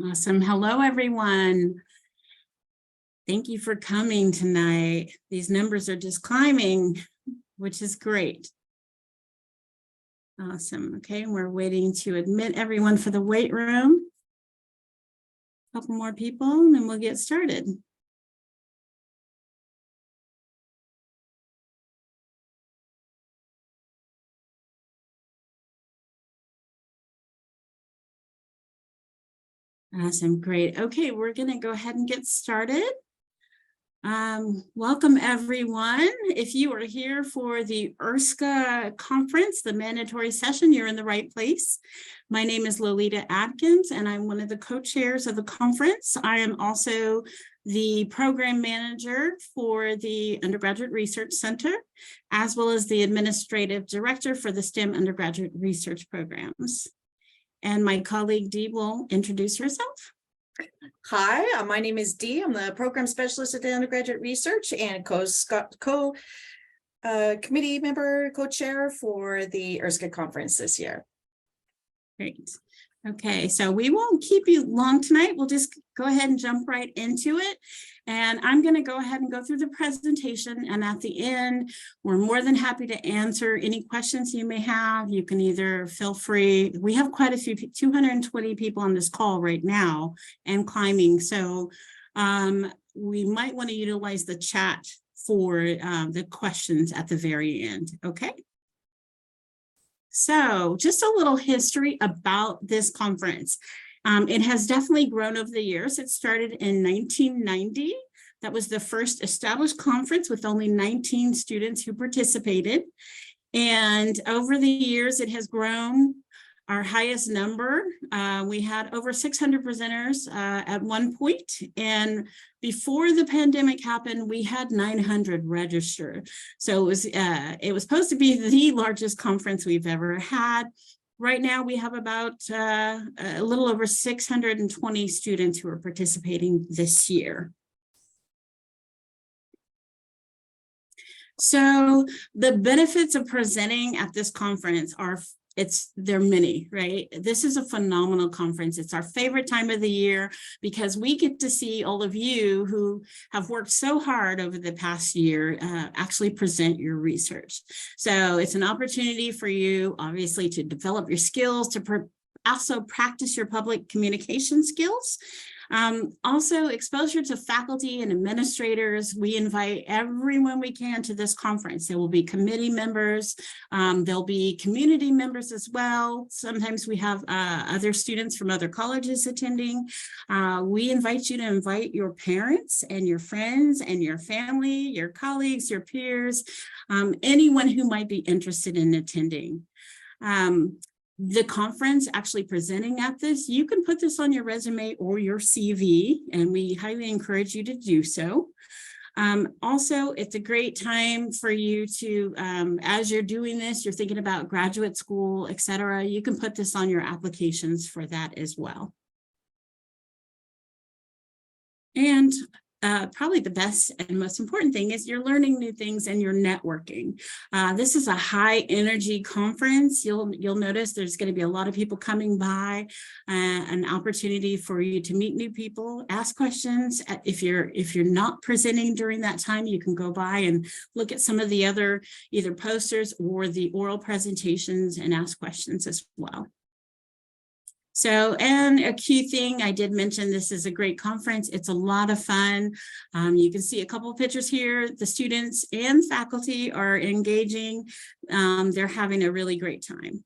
Awesome. Hello, everyone. Thank you for coming tonight. These numbers are just climbing, which is great. Awesome. Okay, we're waiting to admit everyone for the wait room. A couple more people, and then we'll get started. Awesome, great. Okay, we're going to go ahead and get started. Welcome, everyone. If you are here for the URSCA Conference, the mandatory session, you're in the right place. My name is Lolita Adkins, and I'm one of the co-chairs of the conference. I am also the program manager for the Undergraduate Research Center, as well as the administrative director for the STEM undergraduate research programs. And my colleague Dee will introduce herself. Hi, my name is Dee. I'm the program specialist at the undergraduate research and committee member, co-chair for the URSCA Conference this year. Great. Okay, so we won't keep you long tonight. We'll just go ahead and jump right into it. And I'm going to go ahead and go through the presentation. And at the end, we're more than happy to answer any questions you may have. You can either feel free. We have quite a few, 220 people on this call right now and climbing. So we might want to utilize the chat for the questions at the very end. Okay. So just a little history about this conference. It has definitely grown over the years. It started in 1990. That was the first established conference with only 19 students who participated. And over the years, it has grown. Our highest number, we had over 600 presenters at one point. And before the pandemic happened, we had 900 registered. So it was supposed to be the largest conference we've ever had. Right now, we have about a little over 620 students who are participating this year. So the benefits of presenting at this conference are there are many, right? This is a phenomenal conference. It's our favorite time of the year because we get to see all of you who have worked so hard over the past year actually present your research. So it's an opportunity for you, obviously, to develop your skills, to also practice your public communication skills. Also, exposure to faculty and administrators. We invite everyone we can to this conference. There will be committee members. There'll be community members as well. Sometimes we have other students from other colleges attending. We invite you to invite your parents and your friends and your family, your colleagues, your peers, anyone who might be interested in attending. The conference actually presenting at this, you can put this on your resume or your CV, and we highly encourage you to do so. Also, it's a great time for you to, as you're doing this, you're thinking about graduate school, et cetera, you can put this on your applications for that as well. And probably the best and most important thing is you're learning new things and you're networking. This is a high energy conference. You'll notice there's going to be a lot of people coming by, an opportunity for you to meet new people, ask questions. If you're not presenting during that time, you can go by and look at some of the other either posters or the oral presentations and ask questions as well. So, and a key thing, I did mention this is a great conference. It's a lot of fun. You can see a couple of pictures here. The students and faculty are engaging. They're having a really great time.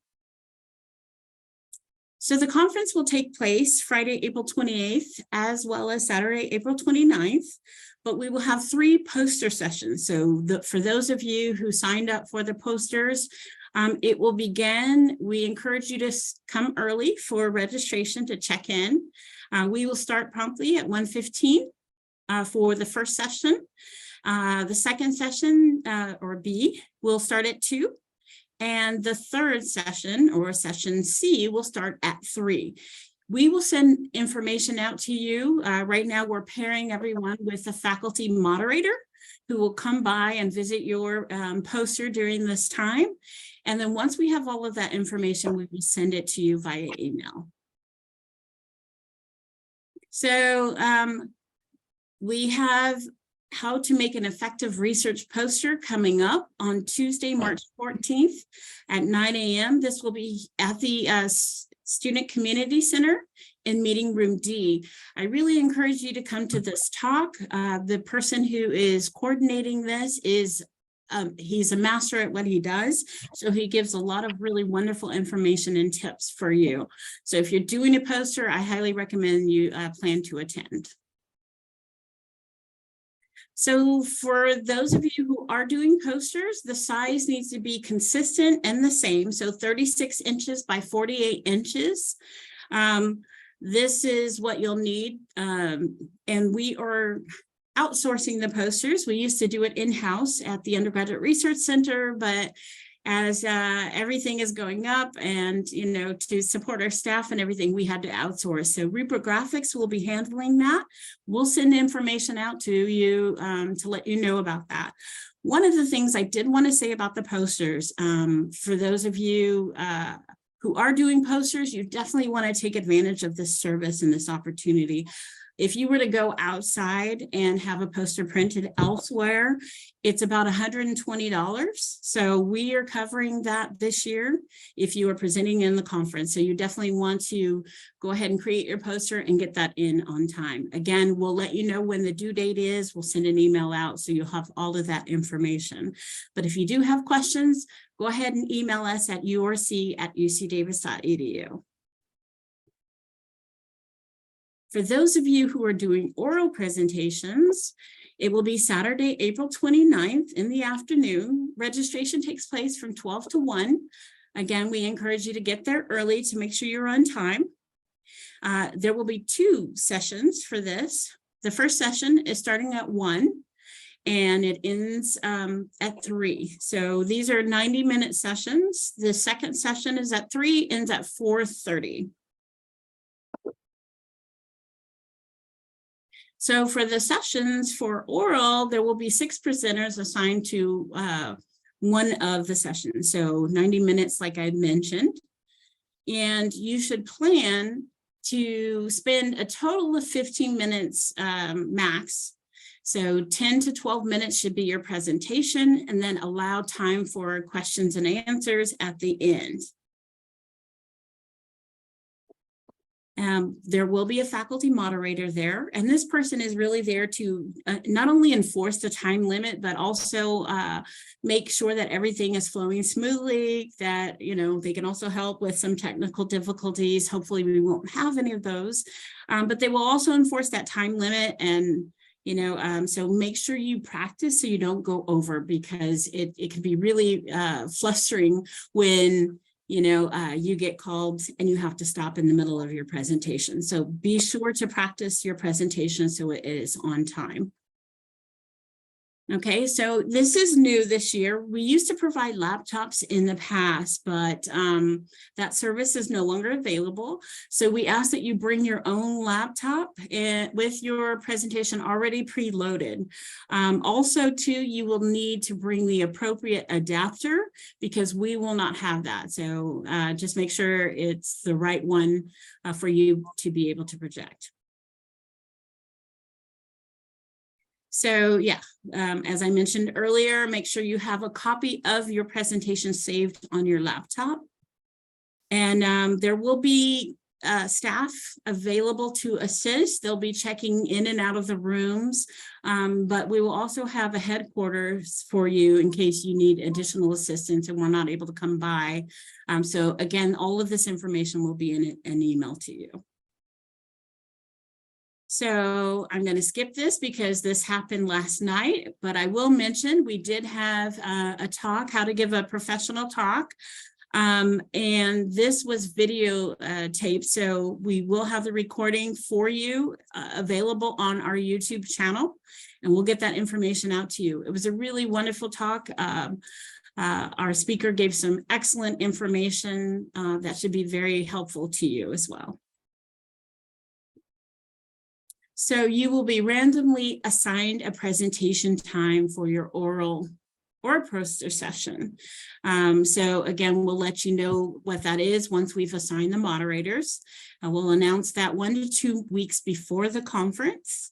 So the conference will take place Friday, April 28th, as well as Saturday, April 29th. But we will have 3 poster sessions. So for those of you who signed up for the posters, it will begin. We encourage you to come early for registration to check in. We will start promptly at 1:15 for the first session. The second session, or B, will start at 2. And the third session, or session C, will start at 3. We will send information out to you. Right now, we're pairing everyone with a faculty moderator who will come by and visit your poster during this time. And then once we have all of that information, we will send it to you via email. So we have how to make an effective research poster coming up on Tuesday, March 14th at 9 a.m. This will be at the Student Community Center in Meeting Room D. I really encourage you to come to this talk. The person who is coordinating this is he's a master at what he does. So he gives a lot of really wonderful information and tips for you. So if you're doing a poster, I highly recommend you plan to attend. So for those of you who are doing posters, the size needs to be consistent and the same. So 36 inches by 48 inches. This is what you'll need. And we are outsourcing the posters. We used to do it in-house at the Undergraduate Research Center, but as everything is going up and, you know, to support our staff and everything, we had to outsource. So Reprographics will be handling that. We'll send information out to you to let you know about that. One of the things I did want to say about the posters, for those of you who are doing posters, you definitely want to take advantage of this service and this opportunity. If you were to go outside and have a poster printed elsewhere, it's about $120. So we are covering that this year if you are presenting in the conference. So you definitely want to go ahead and create your poster and get that in on time. Again, we'll let you know when the due date is. We'll send an email out so you'll have all of that information. But if you do have questions, go ahead and email us at urc@ucdavis.edu. For those of you who are doing oral presentations, it will be Saturday, April 29th in the afternoon. Registration takes place from 12 to 1. Again, we encourage you to get there early to make sure you're on time. There will be 2 sessions for this. The first session is starting at 1 and it ends at 3. So these are 90-minute sessions. The second session is at 3, ends at 4:30. So for the sessions for oral, there will be 6 presenters assigned to one of the sessions. So 90 minutes, like I mentioned, and you should plan to spend a total of 15 minutes max. So 10 to 12 minutes should be your presentation, and then allow time for questions and answers at the end. There will be a faculty moderator there, and this person is really there to not only enforce the time limit, but also make sure that everything is flowing smoothly, that, you know, they can also help with some technical difficulties. Hopefully we won't have any of those, but they will also enforce that time limit. And you know, so make sure you practice so you don't go over, because it can be really flustering when you know, you get called and you have to stop in the middle of your presentation. So be sure to practice your presentation so it is on time. Okay, so this is new this year. We used to provide laptops in the past, but that service is no longer available. So we ask that you bring your own laptop with your presentation already preloaded. Also, too, you will need to bring the appropriate adapter because we will not have that. So just make sure it's the right one for you to be able to project. So yeah, as I mentioned earlier, make sure you have a copy of your presentation saved on your laptop. And there will be staff available to assist. They'll be checking in and out of the rooms, but we will also have a headquarters for you in case you need additional assistance and we're not able to come by. So again, all of this information will be in an email to you. So I'm going to skip this because this happened last night, but I will mention we did have a talk, how to give a professional talk. And this was video taped, so we will have the recording for you available on our YouTube channel, and we'll get that information out to you. It was a really wonderful talk. Our speaker gave some excellent information that should be very helpful to you as well. So you will be randomly assigned a presentation time for your oral or a poster session. So again, we'll let you know what that is once we've assigned the moderators. We'll announce that 1 to 2 weeks before the conference.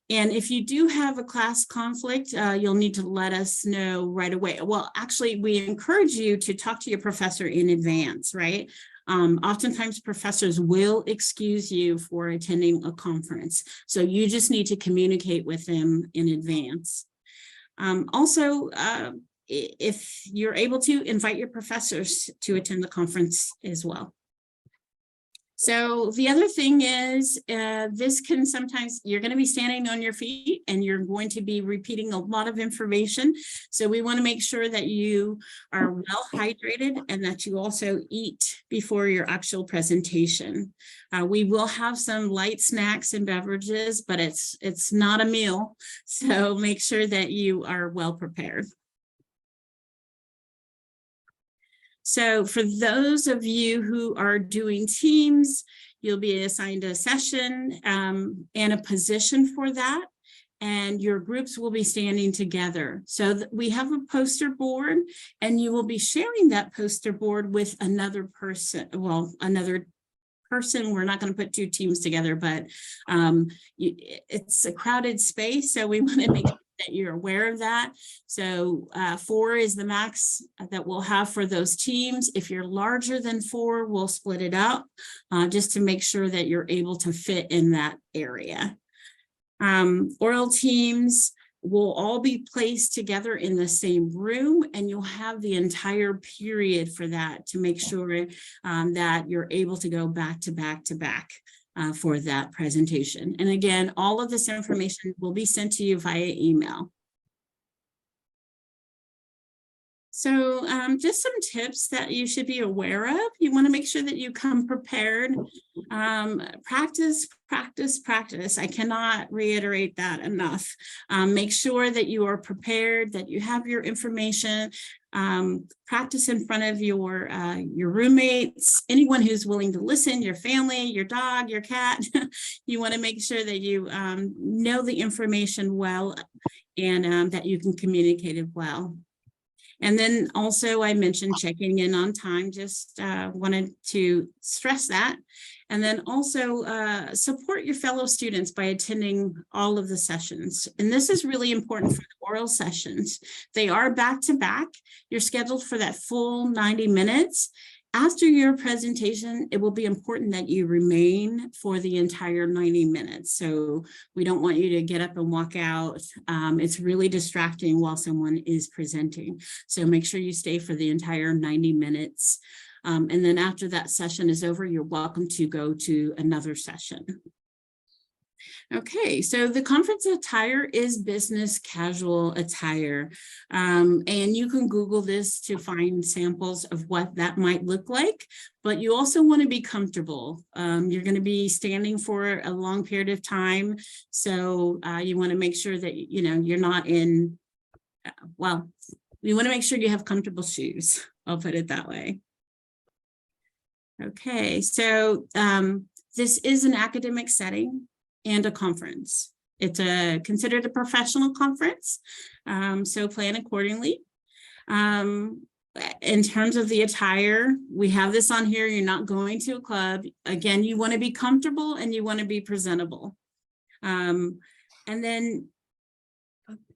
And if you do have a class conflict, you'll need to let us know right away. Well, actually, we encourage you to talk to your professor in advance, right? Oftentimes professors will excuse you for attending a conference. So you just need to communicate with them in advance. Also, if you're able to, invite your professors to attend the conference as well. So the other thing is, this can sometimes, you're going to be standing on your feet and you're going to be repeating a lot of information. So we want to make sure that you are well hydrated and that you also eat before your actual presentation. We will have some light snacks and beverages, but it's not a meal. So make sure that you are well prepared. So for those of you who are doing teams, you'll be assigned a session and a position for that. And your groups will be standing together. So we have a poster board and you will be sharing that poster board with another person. Well, another person, we're not going to put 2 teams together, but it's a crowded space. So we want to make sure that you're aware of that. So 4 is the max that we'll have for those teams. If you're larger than 4, we'll split it up just to make sure that you're able to fit in that area. Oral teams will all be placed together in the same room, and you'll have the entire period for that to make sure that you're able to go back to back to back for that presentation. And again, all of this information will be sent to you via email. So just some tips that you should be aware of. You want to make sure that you come prepared. Practice, practice, practice. I cannot reiterate that enough. Make sure that you are prepared, that you have your information. Practice in front of your roommates, anyone who's willing to listen, your family, your dog, your cat. You want to make sure that you know the information well and that you can communicate it well. And then also I mentioned checking in on time, just wanted to stress that. And then also support your fellow students by attending all of the sessions. And this is really important for the oral sessions. They are back to back. You're scheduled for that full 90 minutes. After your presentation, it will be important that you remain for the entire 90 minutes. So we don't want you to get up and walk out. It's really distracting while someone is presenting. So make sure you stay for the entire 90 minutes. And then after that session is over, you're welcome to go to another session. Okay, so the conference attire is business casual attire. And you can Google this to find samples of what that might look like, but you also want to be comfortable. You're going to be standing for a long period of time. So you want to make sure that, you know, you're not in, well, you want to make sure you have comfortable shoes. I'll put it that way. Okay, so this is an academic setting and a conference. It's considered a professional conference, so plan accordingly. In terms of the attire, we have this on here. You're not going to a club. Again, you want to be comfortable and you want to be presentable. And then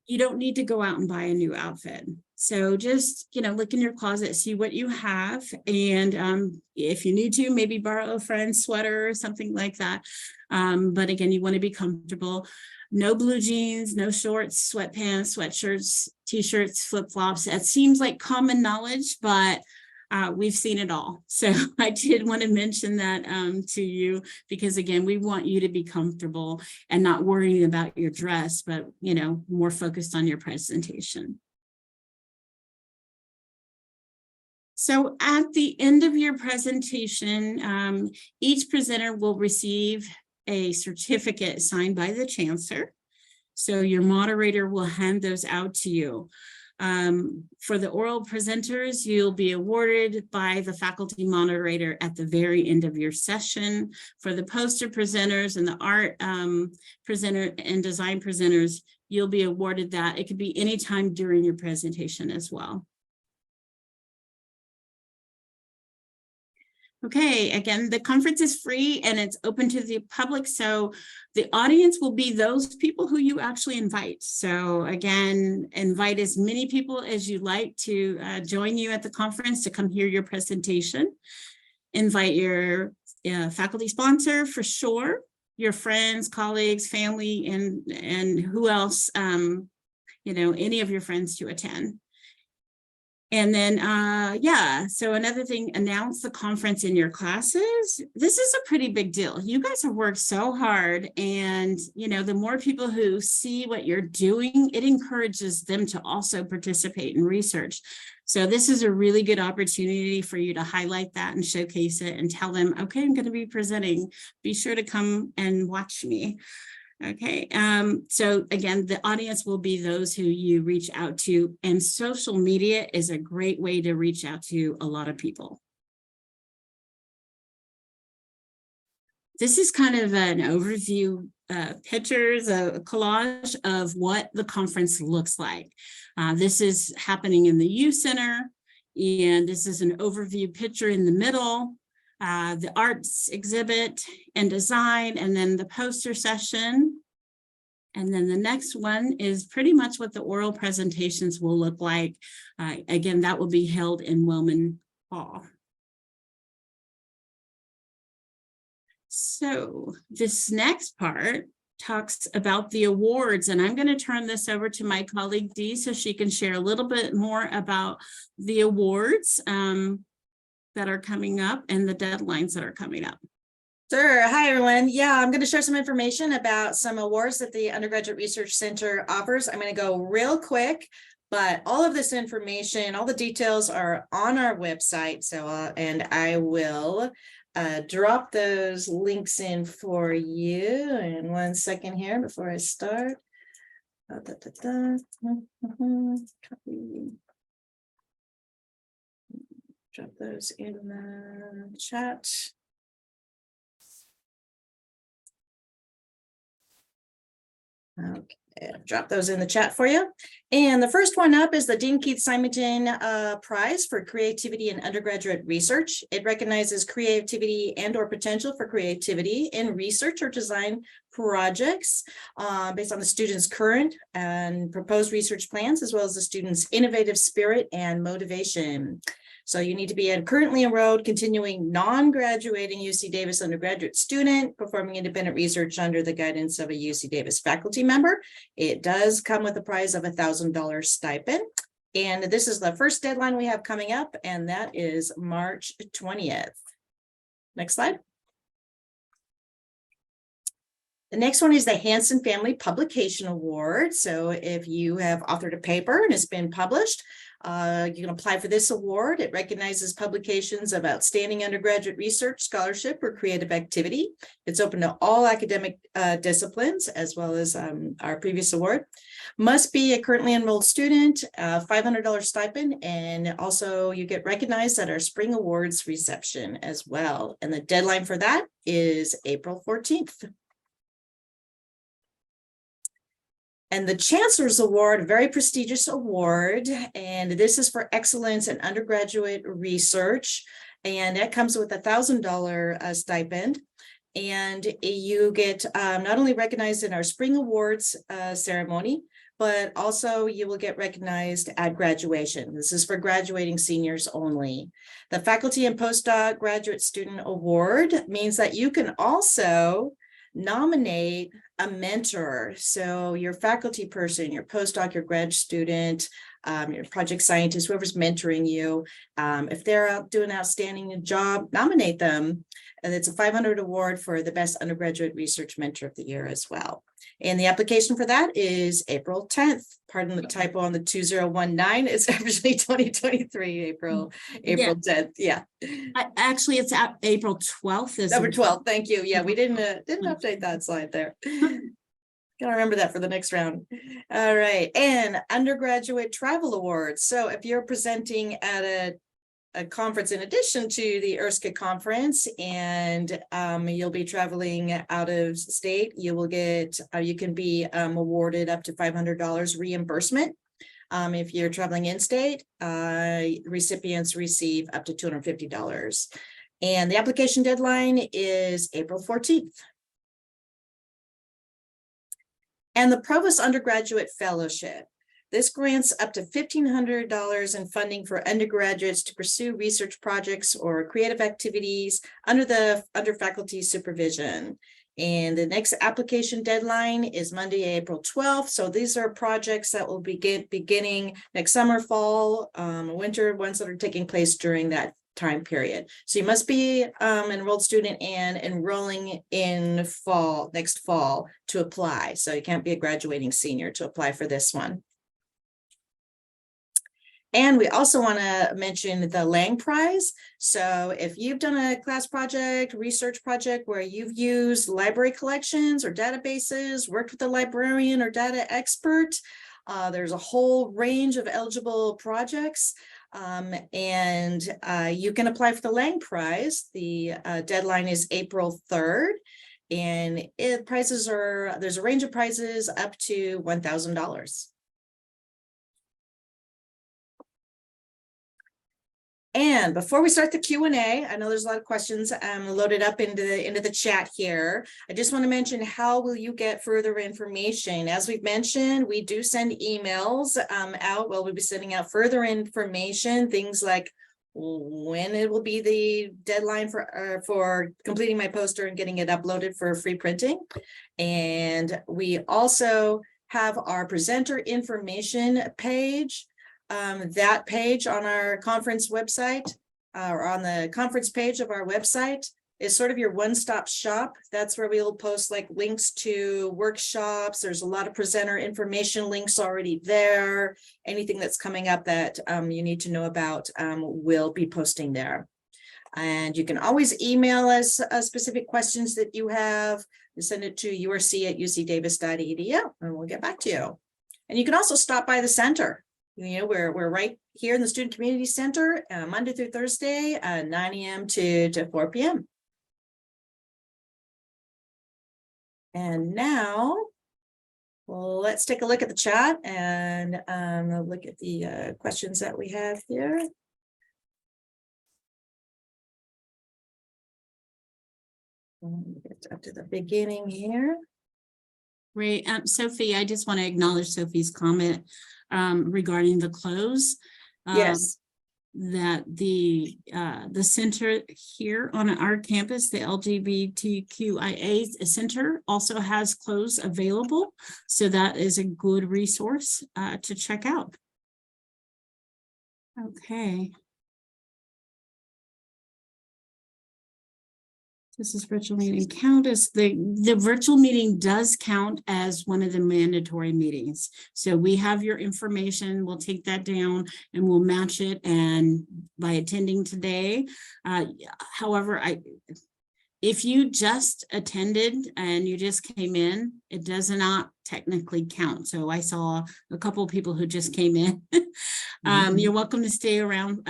you don't need to go out and buy a new outfit. So just, you know, look in your closet, see what you have. And if you need to, maybe borrow a friend's sweater or something like that. But again, you want to be comfortable. No blue jeans, no shorts, sweatpants, sweatshirts, t-shirts, flip-flops. That seems like common knowledge, but we've seen it all. So I did want to mention that to you, because again, we want you to be comfortable and not worrying about your dress, but, you know, more focused on your presentation. So at the end of your presentation, each presenter will receive a certificate signed by the chancellor. So your moderator will hand those out to you. For the oral presenters, you'll be awarded by the faculty moderator at the very end of your session. For the poster presenters and the art presenter and design presenters, you'll be awarded that. It could be anytime during your presentation as well. Okay, again, the conference is free and it's open to the public. So the audience will be those people who you actually invite. So again, invite as many people as you like to join you at the conference to come hear your presentation. Invite your faculty sponsor for sure, your friends, colleagues, family, and who else, you know, any of your friends to attend. And then, yeah, so another thing, announce the conference in your classes. This is a pretty big deal. You guys have worked so hard, and, you know, the more people who see what you're doing, it encourages them to also participate in research. So this is a really good opportunity for you to highlight that and showcase it and tell them, okay, I'm going to be presenting. Be sure to come and watch me. Okay, so again, the audience will be those who you reach out to, and social media is a great way to reach out to a lot of people. This is kind of an overview, pictures, a collage of what the conference looks like. This is happening in the U Center, and this is an overview picture in the middle. The arts exhibit and design, and then the poster session. And then the next one is pretty much what the oral presentations will look like. Again, that will be held in Wellman Hall. So this next part talks about the awards, and I'm going to turn this over to my colleague Dee so she can share a little bit more about the awards that are coming up and the deadlines that are coming up. Sure. Hi, everyone. Yeah, I'm going to share some information about some awards that the Undergraduate Research Center offers. I'm going to go real quick, but all of this information, all the details are on our website. So, and I will drop those links in for you in 1 second here before I start. Drop those in the chat. Okay, drop those in the chat for you. And the first one up is the Dean Keith Simonton Prize for Creativity in Undergraduate Research. It recognizes creativity and or potential for creativity in research or design projects based on the student's current and proposed research plans, as well as the student's innovative spirit and motivation. So you need to be a currently enrolled, continuing non-graduating UC Davis undergraduate student performing independent research under the guidance of a UC Davis faculty member. It does come with a prize of $1,000 stipend. And this is the first deadline we have coming up, and that is March 20th. Next slide. The next one is the Hansen Family Publication Award. So if you have authored a paper and it's been published, you can apply for this award. It recognizes publications of outstanding undergraduate research, scholarship, or creative activity. It's open to all academic disciplines, as well as our previous award. Must be a currently enrolled student, $500 stipend, and also you get recognized at our spring awards reception as well. And the deadline for that is April 14th. And the Chancellor's Award, a very prestigious award, and this is for excellence in undergraduate research, and that comes with $1,000 stipend. And you get not only recognized in our spring awards ceremony, but also you will get recognized at graduation. This is for graduating seniors only. The Faculty and Postdoc Graduate Student Award means that you can also nominate a mentor. So your faculty person, your postdoc, your grad student, your project scientist, whoever's mentoring you, if they're out doing an outstanding job, nominate them. And it's a $500 award for the best undergraduate research mentor of the year as well. And the application for that is April 10th. Pardon the typo on the 2019. It's actually 2023, April 10th. Yeah. Actually, it's at April 12th. Number 12. Thank you. Yeah, we didn't update that slide there. Gotta remember that for the next round. All right. And undergraduate travel awards. So if you're presenting at a a conference in addition to the URSCA conference, and you'll be traveling out of state. You will get, you can be awarded up to $500 reimbursement. If you're traveling in state, recipients receive up to $250. And the application deadline is April 14th. And the Provost Undergraduate Fellowship. This grants up to $1,500 in funding for undergraduates to pursue research projects or creative activities under faculty supervision. And the next application deadline is Monday, April 12th. So these are projects that will begin beginning next summer, fall, winter, ones that are taking place during that time period. So you must be an enrolled student and enrolling in next fall to apply. So you can't be a graduating senior to apply for this one. And we also want to mention the Lang Prize. So if you've done a class project, research project where you've used library collections or databases, worked with a librarian or data expert, there's a whole range of eligible projects. And you can apply for the Lang Prize. The deadline is April 3rd. And there's a range of prizes up to $1,000. And before we start the Q&A, I know there's a lot of questions loaded up into the chat here. I just want to mention, how will you get further information? As we've mentioned, we do send emails out. Well, we'll be sending out further information, things like when it will be the deadline for completing my poster and getting it uploaded for free printing. And we also have our presenter information page. That page on our conference website, or on the conference page of our website, is sort of your one-stop shop. That's where we'll post like links to workshops. There's a lot of presenter information links already there. Anything that's coming up that you need to know about, we'll be posting there. And you can always email us specific questions that you have. You send it to urc@ucdavis.edu and we'll get back to you. And you can also stop by the center. You know, we're right here in the Student Community Center, Monday through Thursday, 9 a.m. to 4 p.m. And now, well, let's take a look at the chat and look at the questions that we have here. Get up to the beginning here. Great. Sophie, I just want to acknowledge Sophie's comment regarding the close. Yes. That the center here on our campus, the LGBTQIA Center, also has clothes available. So that is a good resource to check out. Okay. This is virtual meeting count as the virtual meeting does count as one of the mandatory meetings. So we have your information. We'll take that down and we'll match it. And by attending today, however, if you just attended and you just came in, it does not technically count. So I saw a couple of people who just came in. You're welcome to stick around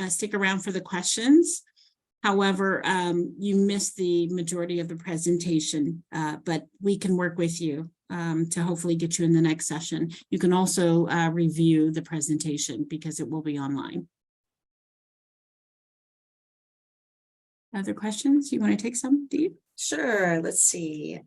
for the questions. However, you missed the majority of the presentation, but we can work with you to hopefully get you in the next session. You can also review the presentation because it will be online. Other questions? You want to take some, Dee? Sure. Let's see.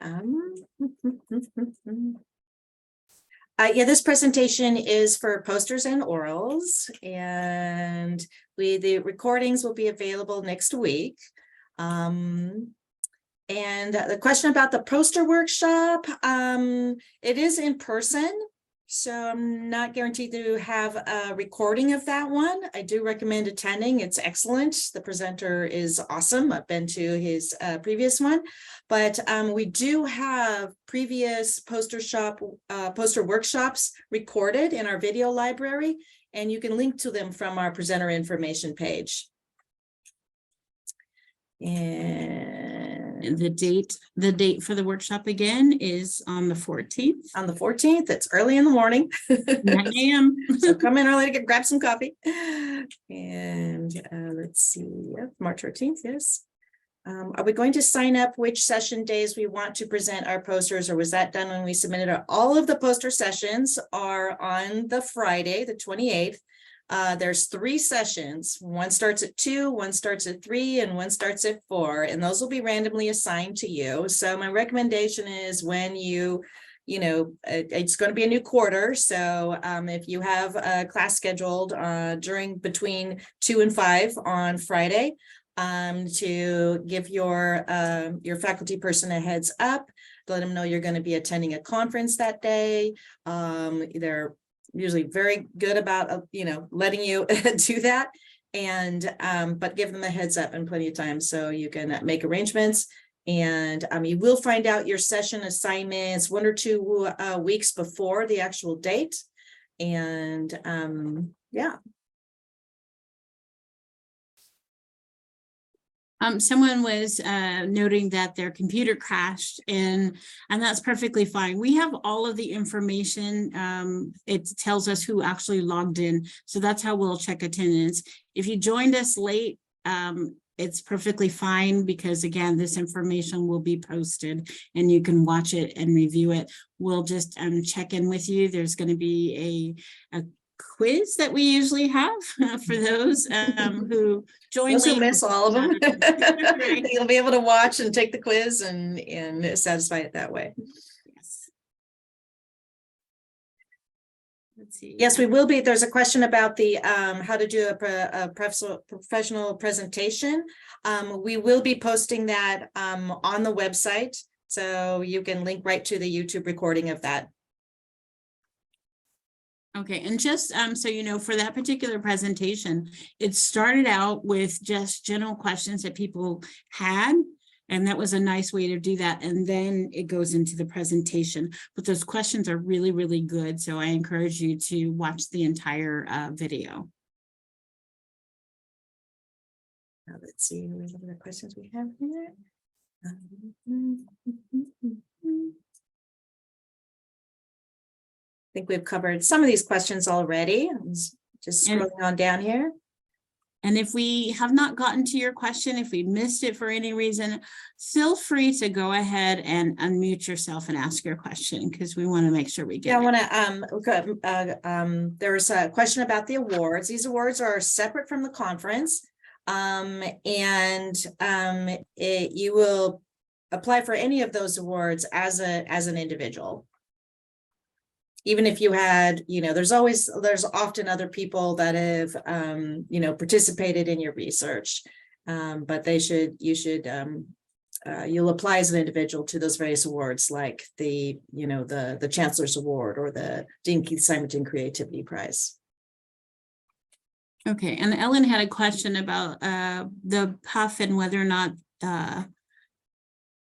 Yeah, this presentation is for posters and orals, and the recordings will be available next week. And the question about the poster workshop, it is in person, so I'm not guaranteed to have a recording of that one. I do recommend attending. It's excellent. The presenter is awesome. I've been to his previous one, but we do have previous poster workshops recorded in our video library, and you can link to them from our presenter information page. And The date for the workshop again is on the 14th. On the 14th, it's early in the morning. 9 a.m. So come in early to grab some coffee. And let's see, yep, March 14th, yes. Are we going to sign up which session days we want to present our posters, or was that done when we submitted all of the poster sessions are on the Friday, the 28th. There's 3 sessions. One starts at 2, one starts at 3, and one starts at 4, and those will be randomly assigned to you. So my recommendation is when it's going to be a new quarter. So if you have a class scheduled between 2 and 5 on Friday, to give your faculty person a heads up, let them know you're going to be attending a conference that day. They're usually very good about letting you do that, and but give them a heads up and plenty of time so you can make arrangements. And you will find out your session assignments 1 or 2 weeks before the actual date. And yeah. Someone was noting that their computer crashed, and that's perfectly fine. We have all of the information. It tells us who actually logged in. So that's how we'll check attendance. If you joined us late, it's perfectly fine, because again, this information will be posted and you can watch it and review it. We'll just check in with you. There's going to be a quiz that we usually have for those who join. Those who miss all of them. You'll be able to watch and take the quiz and satisfy it that way. Yes. Let's see. Yes, we will be. There's a question about the how to do a professional presentation. We will be posting that on the website, so you can link right to the YouTube recording of that. Okay, and just so you know, for that particular presentation, it started out with just general questions that people had, and that was a nice way to do that. And then it goes into the presentation, but those questions are really, really good. So I encourage you to watch the entire video. Now let's see what other questions we have here. I think we've covered some of these questions already. I'm just scrolling on down here. And if we have not gotten to your question, if we missed it for any reason, feel free to go ahead and unmute yourself and ask your question, because we want to make sure we get it. I want to, there's a question about the awards. These awards are separate from the conference. You will apply for any of those awards as an individual. Even if you had, there's often other people that have, participated in your research, but you'll apply as an individual to those various awards, like the Chancellor's Award or the Dean Keith Simonton Creativity Prize. Okay, and Ellen had a question about the PUF and whether or not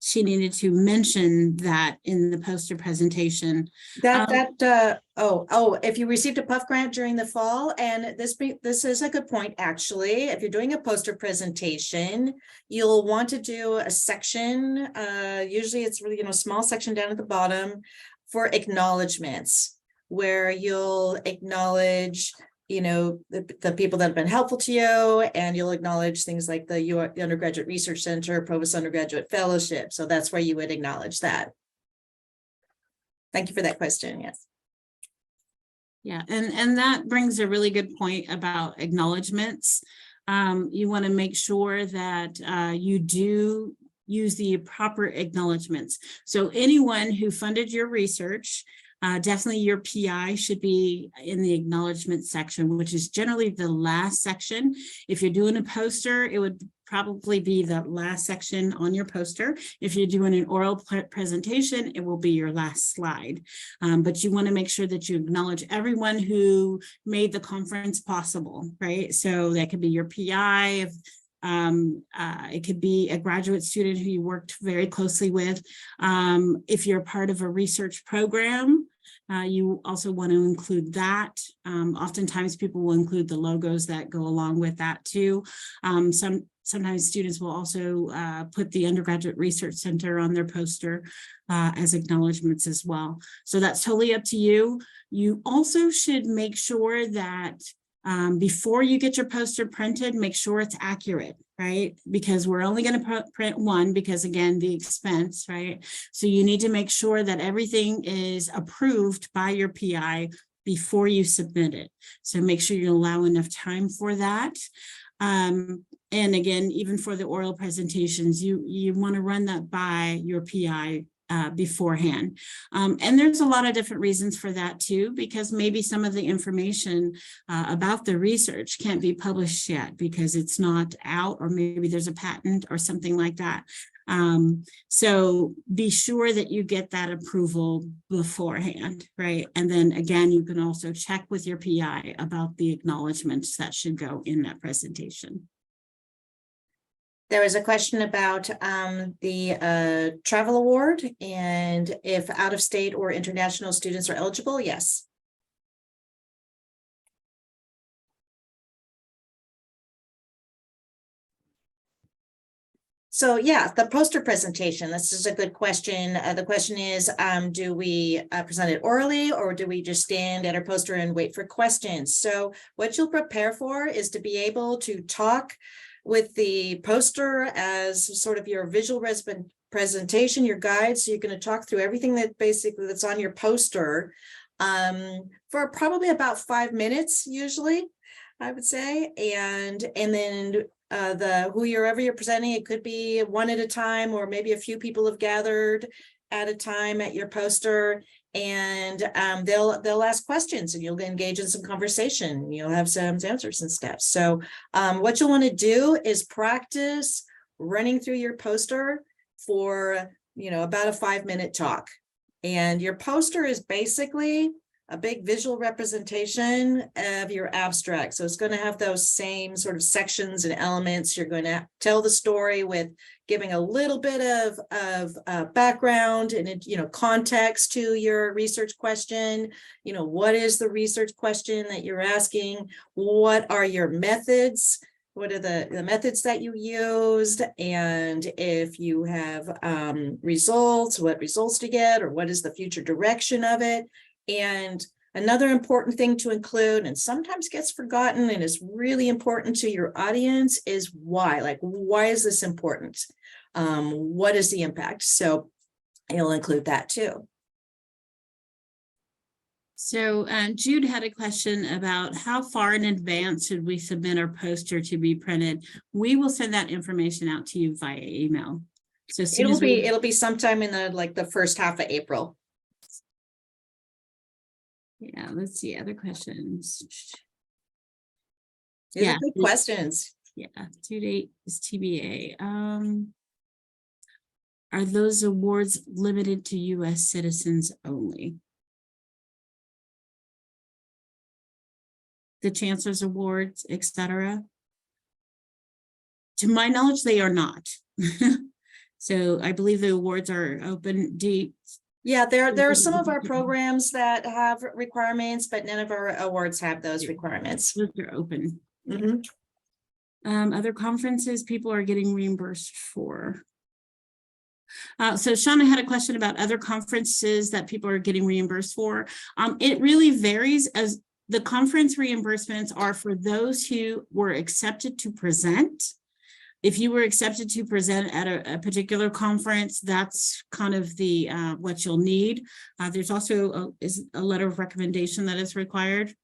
she needed to mention that in the poster presentation. If you received a PUF grant during the fall, and this is a good point, actually. If you're doing a poster presentation, you'll want to do a section, usually it's really, small section down at the bottom for acknowledgements, where you'll acknowledge the people that have been helpful to you, and you'll acknowledge things like the Undergraduate Research Center, Provost Undergraduate Fellowship. So that's where you would acknowledge that. Thank you for that question. Yes. Yeah, and that brings a really good point about acknowledgements. You want to make sure that you do use the proper acknowledgements. So anyone who funded your research, definitely your PI should be in the acknowledgement section, which is generally the last section. If you're doing a poster, it would probably be the last section on your poster. If you're doing an oral presentation, it will be your last slide. But you want to make sure that you acknowledge everyone who made the conference possible, right? So that could be your PI, it could be a graduate student who you worked very closely with. If you're part of a research program, you also want to include that. Oftentimes people will include the logos that go along with that too. sometimes students will also put the Undergraduate Research Center on their poster as acknowledgements as well. So that's totally up to you. You also should make sure that before you get your poster printed, make sure it's accurate, right? Because we're only going to print one because, again, the expense, right? So you need to make sure that everything is approved by your PI before you submit it. So make sure you allow enough time for that. And again, even for the oral presentations, you want to run that by your PI beforehand. And there's a lot of different reasons for that too, because maybe some of the information about the research can't be published yet because it's not out, or maybe there's a patent or something like that. So be sure that you get that approval beforehand, right? And then again, you can also check with your PI about the acknowledgements that should go in that presentation. There was a question about the travel award and if out-of-state or international students are eligible. Yes. So yeah, the poster presentation, this is a good question. The question is, do we present it orally, or do we just stand at our poster and wait for questions? So what you'll prepare for is to be able to talk with the poster as sort of your visual presentation, your guide. So you're going to talk through everything that's on your poster for probably about 5 minutes, usually, I would say. And then whoever you're presenting, it could be one at a time, or maybe a few people have gathered at a time at your poster, and they'll ask questions and you'll engage in some conversation. You'll have some answers and stuff. So what you'll want to do is practice running through your poster for about a 5-minute talk. And your poster is basically a big visual representation of your abstract. So it's going to have those same sort of sections and elements. You're going to tell the story with giving a little bit of background and context to your research question. What is the research question that you're asking? What are your methods? What are the methods that you used? And if you have results, what results to get, or what is the future direction of it? And another important thing to include, and sometimes gets forgotten and is really important to your audience, is why. Like, why is this important? What is the impact? So you'll include that too. So Jude had a question about how far in advance should we submit our poster to be printed. We will send that information out to you via email. So it'll be sometime in the first half of April. Yeah, let's see other questions. These are good questions. Yeah, due date is TBA. Are those awards limited to U.S. citizens only? The Chancellor's Awards, etc. To my knowledge, they are not. So I believe the awards are open. Yeah, there are some of our programs that have requirements, but none of our awards have those requirements. Those are open. Mm-hmm. Other conferences people are getting reimbursed for. So Shauna had a question about other conferences that people are getting reimbursed for. It really varies, as the conference reimbursements are for those who were accepted to present. If you were accepted to present at a particular conference, that's kind of the what you'll need. There's also a letter of recommendation that is required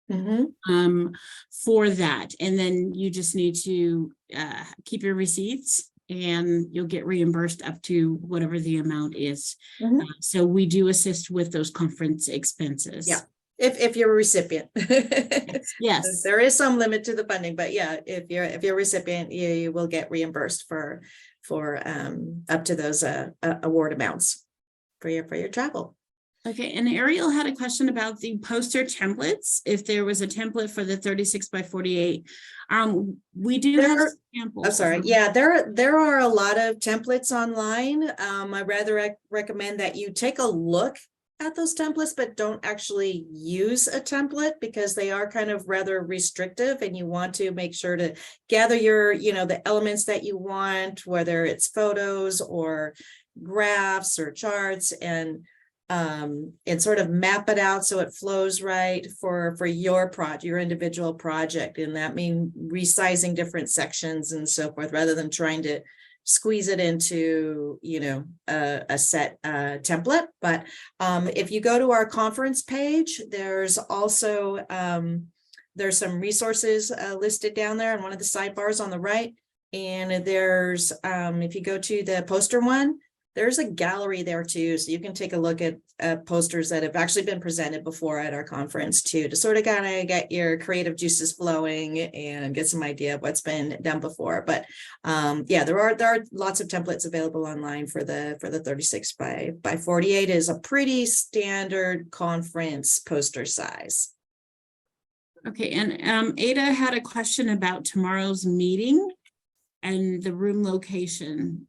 for that. And then you just need to keep your receipts and you'll get reimbursed up to whatever the amount is. So we do assist with those conference expenses. Yeah. If you're a recipient. Yes. There is some limit to the funding, but yeah, if you're a recipient, you will get reimbursed for up to those award amounts for your travel. Okay, and Ariel had a question about the poster templates. If there was a template for the 36 by 48, we do have samples. I'm sorry. Yeah, there are a lot of templates online. I rather recommend that you take a look at those templates, but don't actually use a template because they are kind of rather restrictive, and you want to make sure to gather your, the elements that you want, whether it's photos or graphs or charts, and sort of map it out so it flows right for your project, your individual project. And that means resizing different sections and so forth, rather than trying to squeeze it into, a set template. But if you go to our conference page, there's also, there's some resources listed down there in one of the sidebars on the right. And there's, if you go to the poster one, there's a gallery there too. So you can take a look at posters that have actually been presented before at our conference too, to sort of kind of get your creative juices flowing and get some idea of what's been done before. But yeah, there are lots of templates available online for the 36 by 48 is a pretty standard conference poster size. Okay, and Ada had a question about tomorrow's meeting and the room location.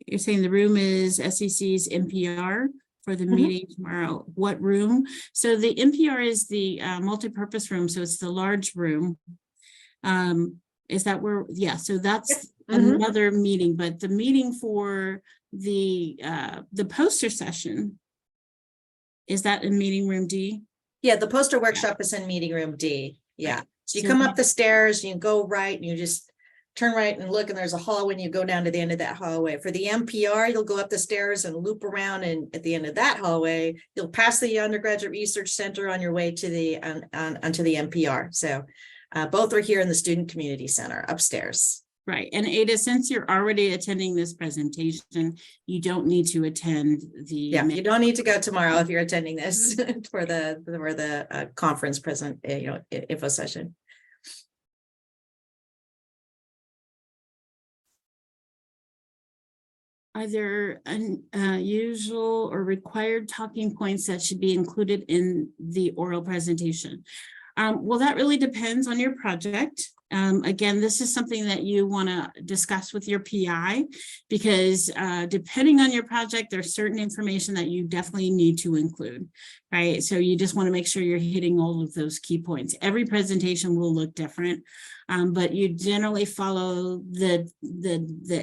You're saying the room is SEC's NPR for the meeting tomorrow. What room? So the NPR is the multi-purpose room. So it's the large room. Is that where? Yeah. So that's another meeting. But the meeting for the poster session, is that in meeting room D? Yeah, the poster workshop is in meeting room D. Yeah. Right. So you come up the stairs, you go right, and you just turn right and look, and there's a hallway, and you go down to the end of that hallway. For the NPR, you'll go up the stairs and loop around, and at the end of that hallway, you'll pass the Undergraduate Research Center on your way to the onto the NPR. So both are here in the Student Community Center upstairs. Right. And Ada, since you're already attending this presentation, you don't need to attend the. Yeah, you don't need to go tomorrow if you're attending this for the conference info session. Are there unusual or required talking points that should be included in the oral presentation? Well, that really depends on your project. Again, this is something that you want to discuss with your PI, because depending on your project, there's certain information that you definitely need to include, right? So you just want to make sure you're hitting all of those key points. Every presentation will look different, but you generally follow the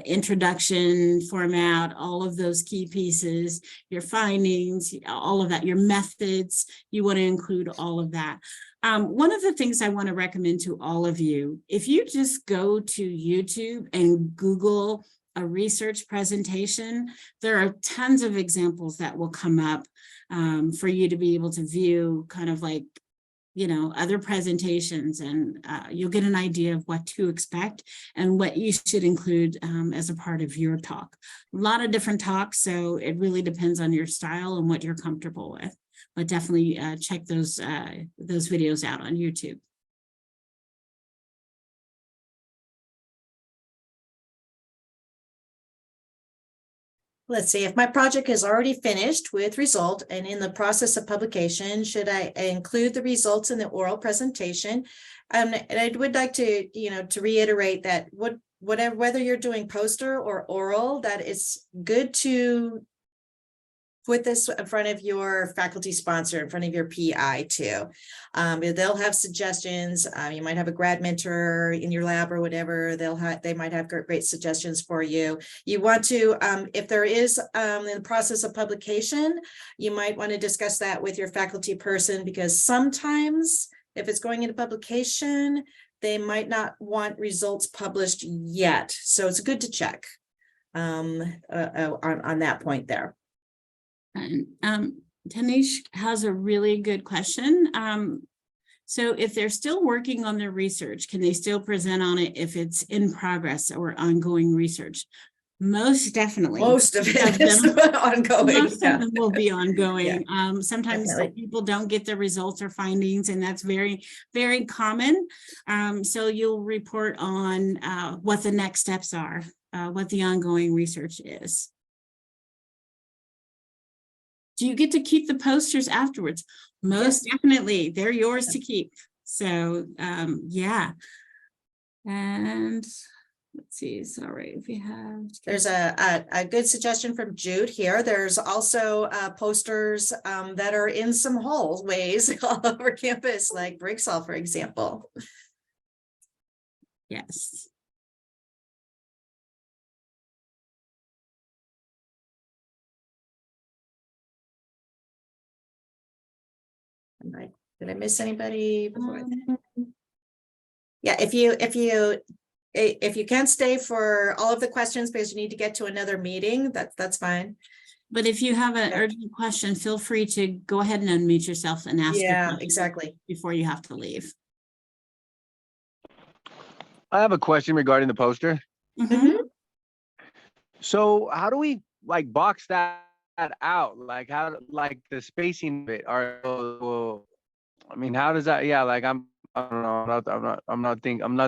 introduction format, all of those key pieces, your findings, all of that, your methods, you want to include all of that. One of the things I want to recommend to all of you, if you just go to YouTube and Google a research presentation, there are tons of examples that will come up for you to be able to view kind of like, other presentations, and you'll get an idea of what to expect and what you should include as a part of your talk. A lot of different talks, so it really depends on your style and what you're comfortable with. But definitely check those videos out on YouTube. Let's see, if my project is already finished with result and in the process of publication, should I include the results in the oral presentation? And I would like to, to reiterate that whether you're doing poster or oral, that it's good to put this in front of your faculty sponsor, in front of your PI too. They'll have suggestions. You might have a grad mentor in your lab or whatever. They might have great suggestions for you. You want to, if there is in the process of publication, you might want to discuss that with your faculty person, because sometimes if it's going into publication, they might not want results published yet. So it's good to check on that point there. And Tanish has a really good question. So if they're still working on their research, can they still present on it if it's in progress or ongoing research? Most definitely. Most of it is ongoing. Most of them will be ongoing. Yeah, sometimes definitely. people don't get the results or findings, and that's very, very common. So you'll report on what the next steps are, what the ongoing research is. Do you get to keep the posters afterwards? Most definitely, they're yours to keep. So yeah. And let's see, sorry, if we have. There's a good suggestion from Jude here. There's also posters that are in some hallways all over campus, like Briggsall, for example. Yes. Did I miss anybody before? Um, Yeah, if you can't stay for all of the questions because you need to get to another meeting, that's fine. But if you have an Yeah. urgent question, feel free to go ahead and unmute yourself and ask. your Yeah, question exactly. Before you have to leave. I have a question regarding the poster. Mhm. So how do we like box that out? Like how, like the spacing of it are, well, I mean, how does that, yeah, like I don't know, I'm not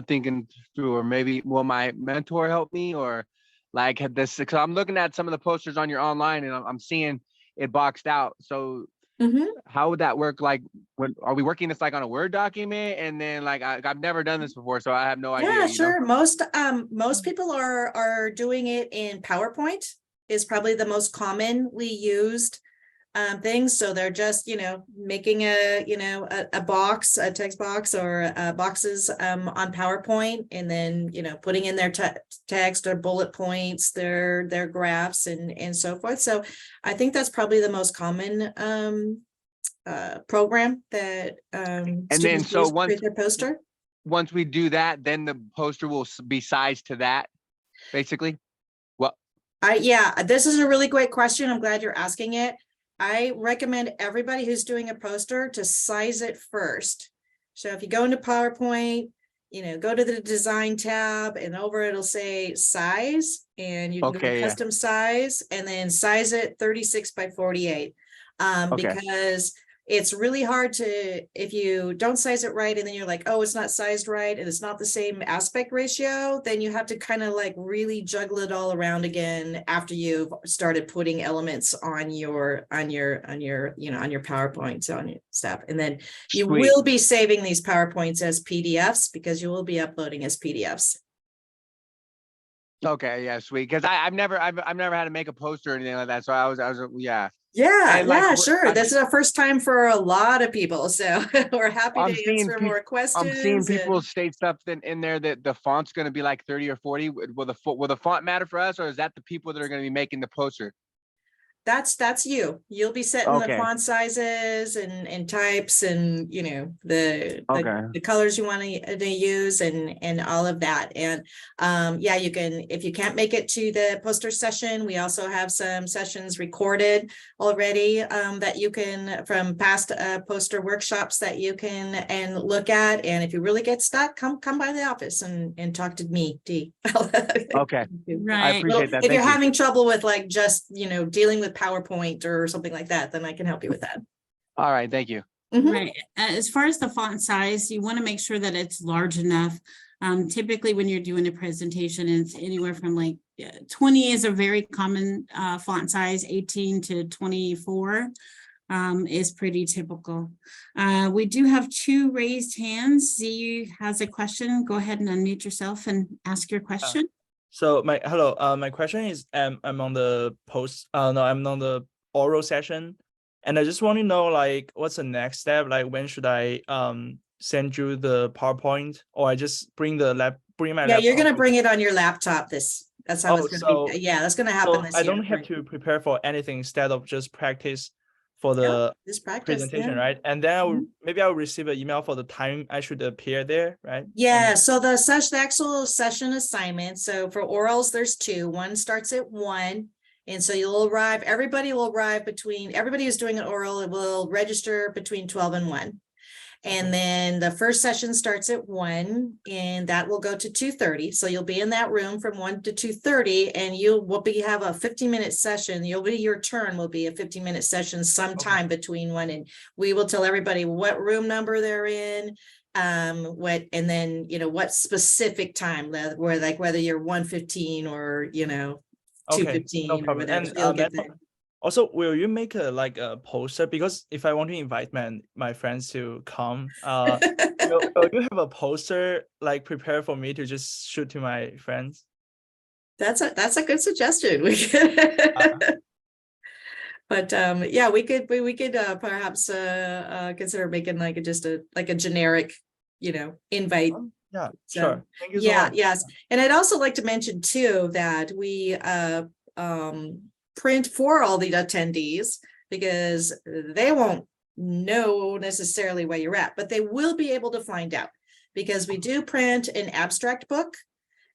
thinking through, or maybe will my mentor help me, or like had this, because I'm looking at some of the posters on your online and I'm seeing it boxed out. So Mhm. how would that work? Like, when are we working this like on a Word document? And then like, I've never done this before, so I have no idea. Yeah, you know? sure. Most people are doing it in PowerPoint is probably the most commonly used things. So they're just, making a box, a text box or boxes on PowerPoint, and then, putting in their text or bullet points, their graphs and so forth. So I think that's probably the most common program that And then students so use to once create their poster. once we do that, then the poster will be sized to that, basically. Well, Yeah, this is a really great question. I'm glad you're asking it. I recommend everybody who's doing a poster to size it first. So if you go into PowerPoint, go to the design tab, and over it'll say size, and you can go to okay, yeah, custom size and then size it 36 by 48. okay, Because it's really hard to, if you don't size it right and then you're like, oh, it's not sized right and it's not the same aspect ratio, then you have to kind of like really juggle it all around again after you've started putting elements on your PowerPoint, so on your stuff. And then you sweet. will be saving these PowerPoints as PDFs because you will be uploading as PDFs. Okay, yeah, sweet. Because I've never had to make a poster or anything like that. So I was yeah. Yeah, And like, yeah, sure. This is a first time for a lot of people, so we're happy I'm to seeing answer more I'm seeing questions. people And state stuff in there that the font's going to be like 30 or 40. Will the font matter for us, or is that the people that are going to be making the poster? that's you. You'll be setting the Okay, font sizes and types and okay, the colors you want to use and all of that. And yeah, you can, if you can't make it to the poster session, we also have some sessions recorded already that you can, from past poster workshops, that you can and look at. And if you really get stuck, come by the office and talk to me, Dee. okay. I Right. appreciate that. If you're Thank you. having trouble with like just, dealing with PowerPoint or something like that, then I can help you with that. All right, thank you. Mhm. Right. As far as the font size, you want to make sure that it's large enough. Typically, when you're doing a presentation, it's anywhere from like 20 is a very common font size, 18 to 24 is pretty typical. We do have 2 raised hands. Z has a question. Go ahead and unmute yourself and ask your question. So my question is, I'm on the I'm on the oral session, and I just want to know, like, what's the next step? Like, when should I send you the PowerPoint, or I just bring my Yeah, you're laptop gonna with- bring it on your laptop. That's how it's gonna be. Yeah, that's gonna happen so this I year. don't have Right. to prepare for anything instead of just practice for the This practice. presentation, Yeah. right? And then Mhm. maybe I'll receive an email for the time I should appear there, right? Yeah, And so the actual session assignment, so for orals, there's 2. One starts at 1. And so everybody who's doing an oral will register between 12 and 1. And then the first session starts at 1 and that will go to 2:30. So you'll be in that room from 1 to 2:30 and have a 15-minute session. Your turn will be a 15-minute session sometime between 1 and we will tell everybody what room number they're in, and then, what specific time, whether you're 1:15 or, 2:15 no or problem. whatever. And You'll get there. also, will you make a poster? Because if I want to invite my friends to come, Will you have a poster like prepared for me to just shoot to my friends? That's a good suggestion. We could. But yeah, we could perhaps consider making like just a generic, invite. Yeah, So, sure. Thank you so yeah, much. yes. And I'd also like to mention too that we print for all the attendees, because they won't know necessarily where you're at, but they will be able to find out, because we do print an abstract book,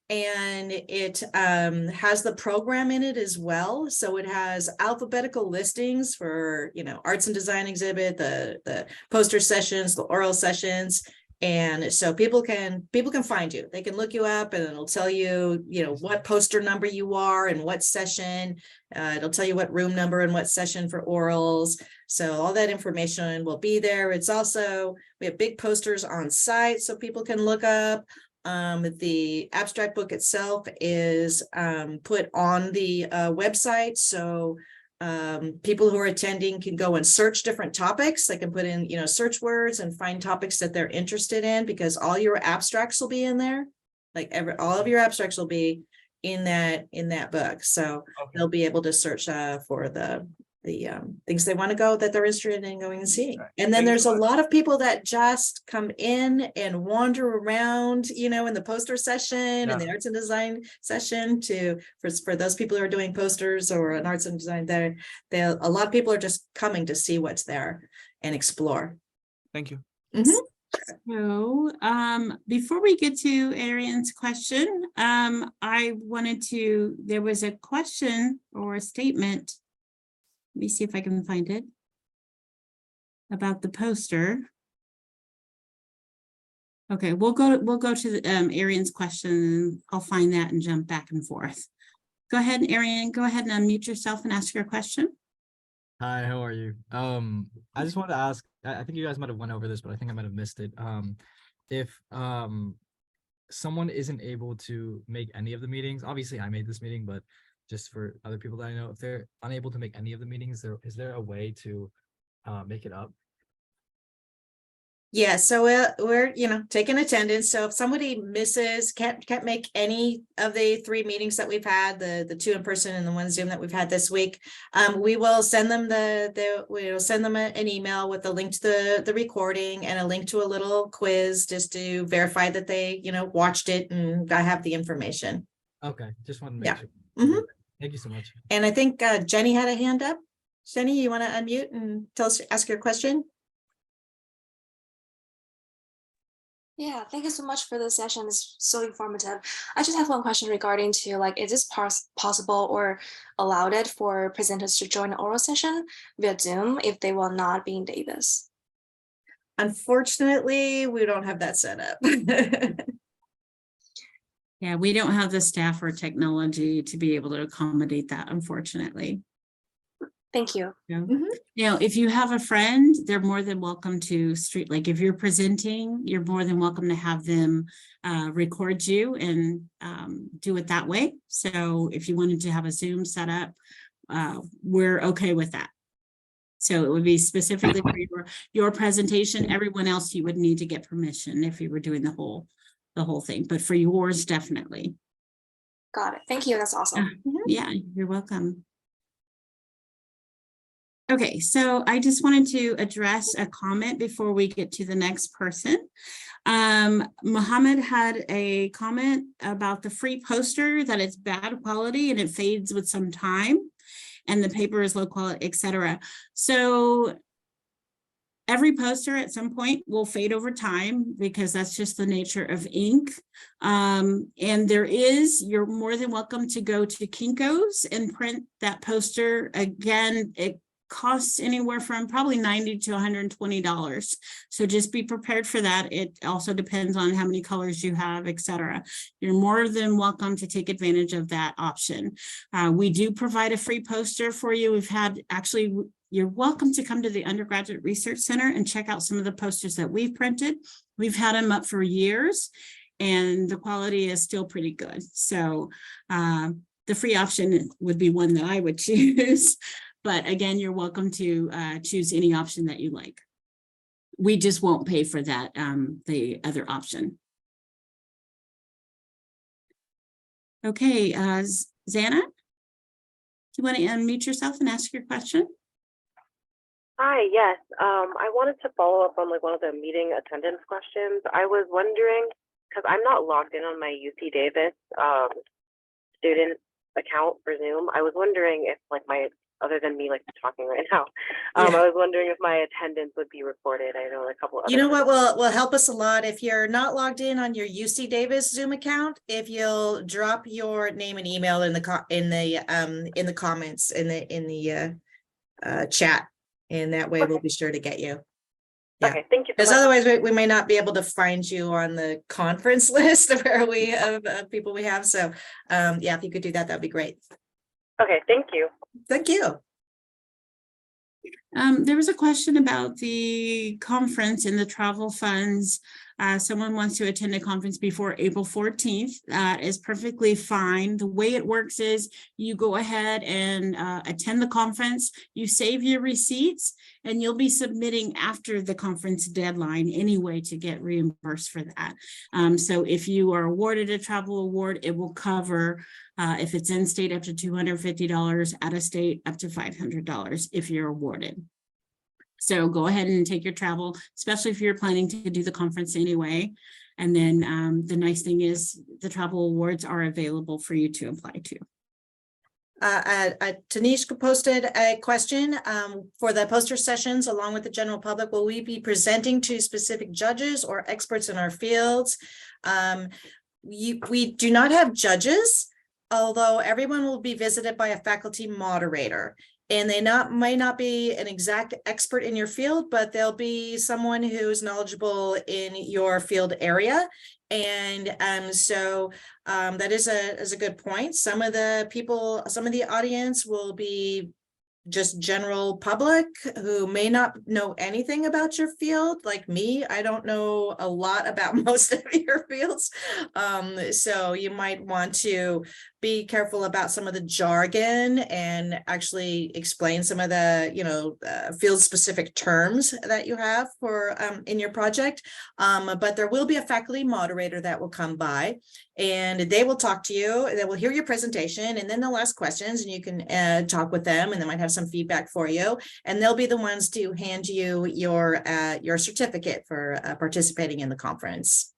and it has the program in it as well. So it has alphabetical listings for, arts and design exhibit, the poster sessions, the oral sessions. And so people can find you. They can look you up, and it'll tell you, what poster number you are and what session. It'll tell you what room number and what session for orals. So all that information will be there. It's also, we have big posters on site so people can look up. The abstract book itself is put on the website, so people who are attending can go and search different topics. They can put in, search words and find topics that they're interested in, because all your abstracts will be in there. Like all of your abstracts will be in that book. So they'll be able to search for the things they want to go, that they're interested in going and seeing. And then there's a lot of people that just come in and wander around, in the poster session and the arts and design session for those people who are doing posters or an arts and design there. A lot of people are just coming to see what's there and explore. Thank you. Mhm. So before we get to Arian's question, there was a question or a statement. Let me see if I can find it about the poster. Okay, we'll go to the Arian's question. I'll find that and jump back and forth. Go ahead, Arian. Go ahead and unmute yourself and ask your question. Hi, how are you? I just wanted to ask, I think you guys might have went over this, but I think I might have missed it. If someone isn't able to make any of the meetings, obviously I made this meeting, but just for other people that I know, if they're unable to make any of the meetings, is there a way to make it up? Yeah, so we're taking attendance. So if somebody can't make any of the 3 meetings that we've had, the 2 in person and the 1 Zoom that we've had this week, we will send them an email with a link to the recording and a link to a little quiz, just to verify that they watched it and have the information. Okay, just wanted to make sure. Mhm. Thank you so much. And I think Jenny had a hand up. Jenny, you want to unmute and ask your question? Yeah, thank you so much for the session. It's so informative. I just have one question regarding to is this possible or allowed it for presenters to join an oral session via Zoom if they will not be in Davis? Unfortunately, we don't have that set up. Yeah, we don't have the staff or technology to be able to accommodate that, unfortunately. Thank you. If you have a friend, they're more than welcome to if you're presenting, you're more than welcome to have them record you and do it that way. So if you wanted to have a Zoom set up, we're okay with that. So it would be specifically for your presentation. Everyone else, you would need to get permission if you were doing the whole thing, but for yours, definitely. Got it. Thank you. That's awesome. Yeah, you're welcome. Okay, so I just wanted to address a comment before we get to the next person. Mohammed had a comment about the free poster, that it's bad quality and it fades with some time and the paper is low quality, etc. So every poster at some point will fade over time, because that's just the nature of ink. And you're more than welcome to go to Kinko's and print that poster. Again, it costs anywhere from probably $90 to $120. So just be prepared for that. It also depends on how many colors you have, etc. You're more than welcome to take advantage of that option. We do provide a free poster for you. You're welcome to come to the Undergraduate Research Center and check out some of the posters that we've printed. We've had them up for years and the quality is still pretty good. So the free option would be one that I would choose. But again, you're welcome to choose any option that you like. We just won't pay for that, the other option. Okay, Zana, do you want to unmute yourself and ask your question? Hi, yes. I wanted to follow up on like one of the meeting attendance questions. I was wondering, because I'm not logged in on my UC Davis student account for Zoom. I was wondering if like other than me like talking right now, I was wondering if my attendance would be recorded. I know a couple other. You know what will help us a lot if you're not logged in on your UC Davis Zoom account. If you'll drop your name and email in the comments in the chat, and that way we'll be sure to get you. Yeah. Okay, thank you. Because otherwise we may not be able to find you on the conference list of where we of people we have. So yeah, if you could do that, that'd be great. Okay, thank you. Thank you. There was a question about the conference and the travel funds. Someone wants to attend a conference before April 14th. That is perfectly fine. The way it works is you go ahead and attend the conference, you save your receipts, and you'll be submitting after the conference deadline anyway to get reimbursed for that. So if you are awarded a travel award, it will cover if it's in state up to $250, out of state up to $500 if you're awarded. So go ahead and take your travel, especially if you're planning to do the conference anyway. And then the nice thing is the travel awards are available for you to apply to. Tanisha posted a question for the poster sessions along with the general public. Will we be presenting to specific judges or experts in our fields? We do not have judges, although everyone will be visited by a faculty moderator. And they may not be an exact expert in your field, but they'll be someone who's knowledgeable in your field area. And so that is a good point. Some of the audience will be just general public who may not know anything about your field, like me. I don't know a lot about most of your fields. So you might want to be careful about some of the jargon and actually explain some of the field specific terms that you have for in your project. But there will be a faculty moderator that will come by and they will talk to you. They will hear your presentation and then they'll ask questions and you can talk with them and they might have some feedback for you. And they'll be the ones to hand you your certificate for participating in the conference.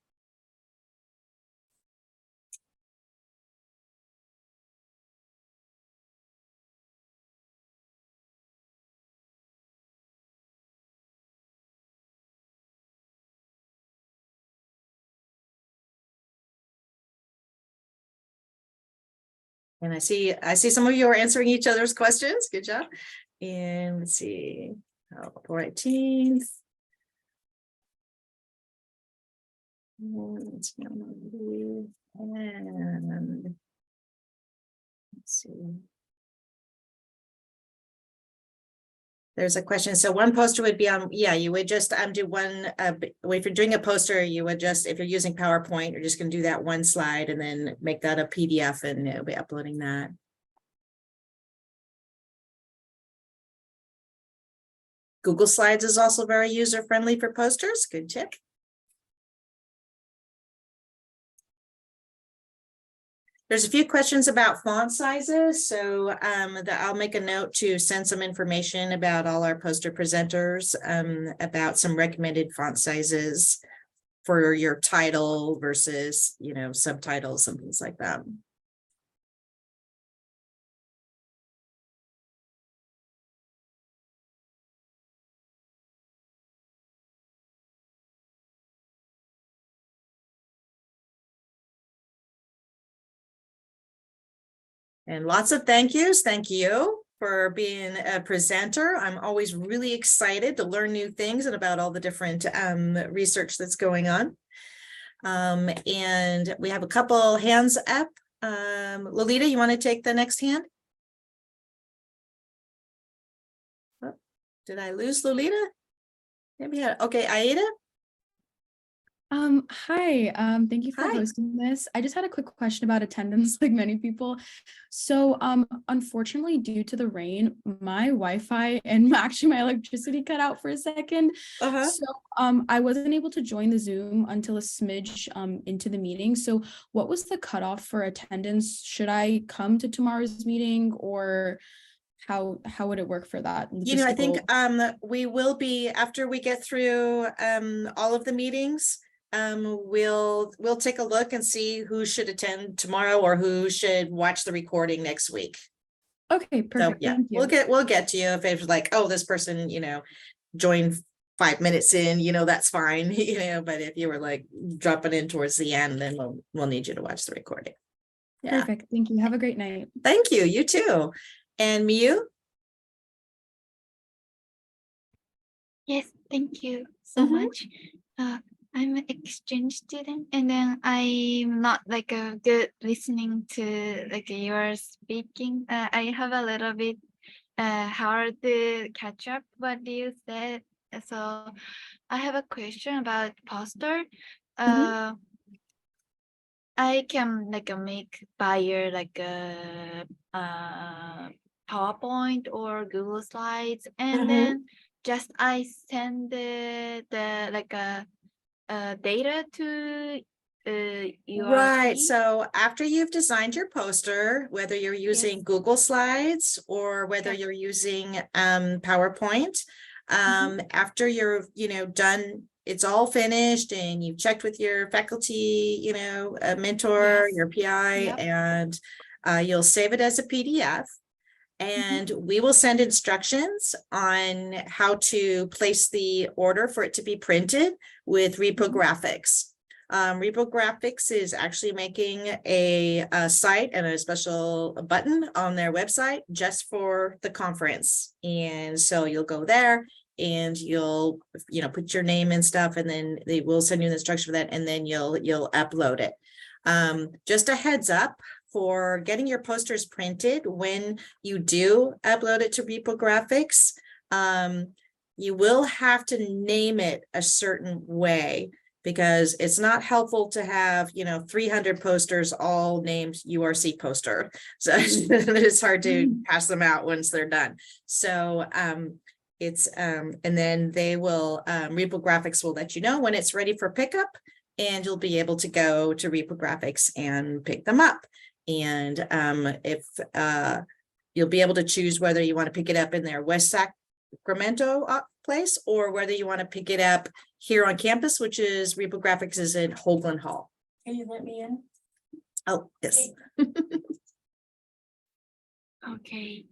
And I see some of you are answering each other's questions. Good job. And let's see, April 18th. And let's see. There's a question. So one poster would be on, yeah, you would just do one, if you're doing a poster, you would just, if you're using PowerPoint, you're just going to do that one slide and then make that a PDF and it'll be uploading that. Google Slides is also very user-friendly for posters. Good tip. There's a few questions about font sizes, so I'll make a note to send some information about all our poster presenters about some recommended font sizes for your title versus, subtitles and things like that. And lots of thank yous. Thank you for being a presenter. I'm always really excited to learn new things and about all the different research that's going on. And we have a couple hands up. Lolita, you want to take the next hand? Oh, did I lose Lolita? Maybe okay, Aida. Hi, thank you for Hi. hosting this. I just had a quick question about attendance, like many people. So, unfortunately, due to the rain, my Wi-Fi and actually my electricity cut out for a second. Uh-huh. So, I wasn't able to join the Zoom until a smidge, into the meeting. So what was the cutoff for attendance? Should I come to tomorrow's meeting, or how would it work for that? You know, I think logistical- we will be, after we get through all of the meetings, we'll take a look and see who should attend tomorrow or who should watch the recording next week. Okay, So perfect. yeah, Thank you. we'll get to you if it's like, oh, this person, joined 5 minutes in, that's fine, but if you were like dropping in towards the end, then we'll need you to watch the recording. Yeah. Perfect. Thank you. Have a great night. Thank you. You too. And Miyu? Yes, thank you so Mhm. much. I'm an exchange student, and then I'm not like a good listening to like your speaking. I have a little bit hard to catch up what you said. So I have a question about poster. I can like make via like a PowerPoint or Google Slides, and then just I send the like a data to URC. Right. So after you've designed your poster, whether you're using Google Slides or whether you're using PowerPoint, after you're, done, it's all finished and you've checked with your faculty, a mentor, Yes. your PI, Yep. and you'll save it as a PDF. And we will send instructions on how to place the order for it to be printed with Reprographics. Reprographics is actually making a site and a special button on their website just for the conference. And so you'll go there and you'll, put your name and stuff, and then they will send you the instruction for that, and then you'll upload it. Just a heads up for getting your posters printed, when you do upload it to Reprographics, you will have to name it a certain way, because it's not helpful to have, 300 posters all named URC poster. So it's hard to pass them out once they're done. So it's and then they will, Reprographics will let you know when it's ready for pickup, and you'll be able to go to Reprographics and pick them up. And if you'll be able to choose whether you want to pick it up in their West Sacramento place, or whether you want to pick it up here on campus, which is Reprographics is in Hoagland Hall. Can you let me in? Oh, yes. Okay.